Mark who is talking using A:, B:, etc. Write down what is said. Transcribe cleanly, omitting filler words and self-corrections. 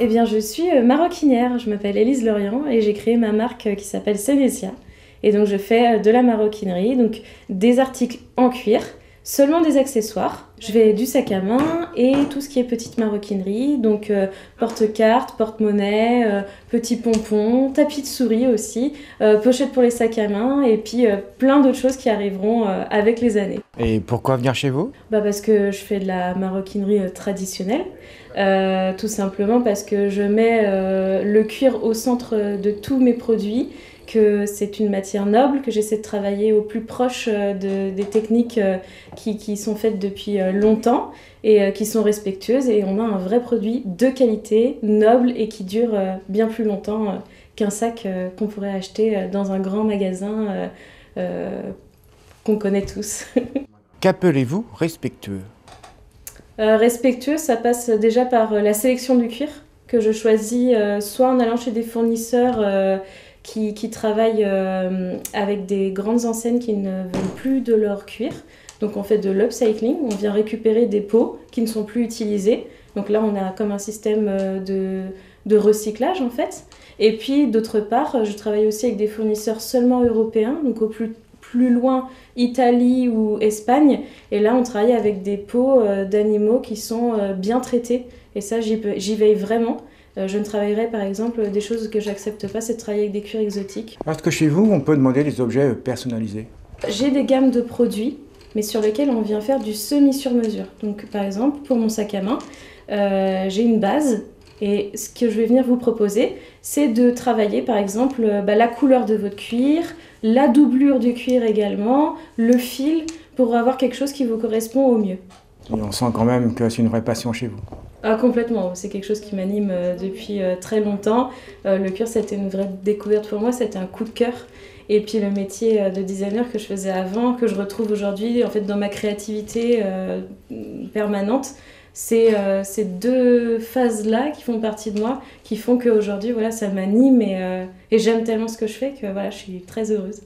A: bien, je suis maroquinière, je m'appelle Élise Lorient et j'ai créé ma marque qui s'appelle Senesia. Et donc je fais de la maroquinerie, donc des articles en cuir, seulement des accessoires. Je fais du sac à main et tout ce qui est petite maroquinerie, donc porte-cartes, porte-monnaie, petits pompons, tapis de souris aussi, pochettes pour les sacs à main et puis plein d'autres choses qui arriveront avec les années.
B: Et pourquoi venir chez vous?
A: Parce que je fais de la maroquinerie traditionnelle, tout simplement parce que je mets le cuir au centre de tous mes produits, que c'est une matière noble, que j'essaie de travailler au plus proche des techniques qui sont faites depuis longtemps et qui sont respectueuses. Et on a un vrai produit de qualité, noble et qui dure bien plus longtemps qu'un sac qu'on pourrait acheter dans un grand magasin qu'on connaît tous.
B: Qu'appelez-vous respectueux?
A: Respectueux, ça passe déjà par la sélection du cuir que je choisis soit en allant chez des fournisseurs qui travaillent avec des grandes enseignes qui ne veulent plus de leur cuir. Donc on fait de l'upcycling, on vient récupérer des peaux qui ne sont plus utilisées. Donc là on a comme un système de recyclage en fait. Et puis d'autre part, je travaille aussi avec des fournisseurs seulement européens, donc au plus loin Italie ou Espagne. Et là on travaille avec des peaux d'animaux qui sont bien traitées. Et ça j'y veille vraiment. Je ne travaillerai par exemple, des choses que j'accepte pas, c'est de travailler avec des cuirs exotiques.
B: Parce que chez vous, on peut demander des objets personnalisés.
A: J'ai des gammes de produits, mais sur lesquels on vient faire du semi-sur-mesure. Donc par exemple, pour mon sac à main, j'ai une base. Et ce que je vais venir vous proposer, c'est de travailler par exemple la couleur de votre cuir, la doublure du cuir également, le fil, pour avoir quelque chose qui vous correspond au mieux.
B: Et on sent quand même que c'est une vraie passion chez vous.
A: Ah, complètement, c'est quelque chose qui m'anime depuis très longtemps. Le cuir, c'était une vraie découverte pour moi, c'était un coup de cœur. Et puis le métier de designer que je faisais avant, que je retrouve aujourd'hui en fait, dans ma créativité permanente, c'est ces deux phases-là qui font partie de moi, qui font qu'aujourd'hui, voilà, ça m'anime et j'aime tellement ce que je fais que voilà, je suis très heureuse.